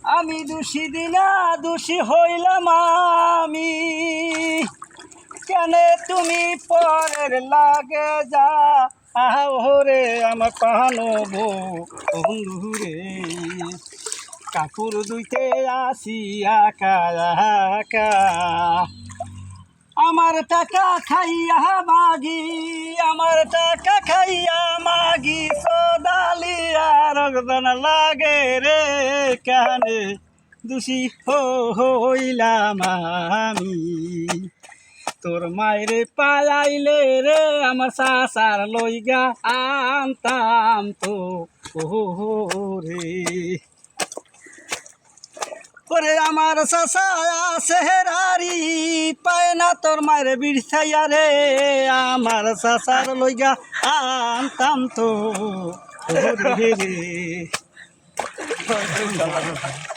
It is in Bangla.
আমি দোষী দিনা দোষী হইলাম আমি, কেন তুমি পরের লাগে যা ওরে আমার পানো বন্ধু রে। কাকুর দুইতে আসি আকা আকা, আমার টাকা খাইয়া মাগি, আমার টাকা খাইয়া মাগি সদালিয়া রগদন লাগে রে, কানে দোষী হইলাম আমি। তোর মায়েরে পালাইলে রে আমার সাসার লইগা আনতাম তো রে। ওরে আমার চাচা সেহেরারি পায় না তোর মায়ের বিড়ছাইয়া রে, আমার চাচার লইগা আনতাম তো রে।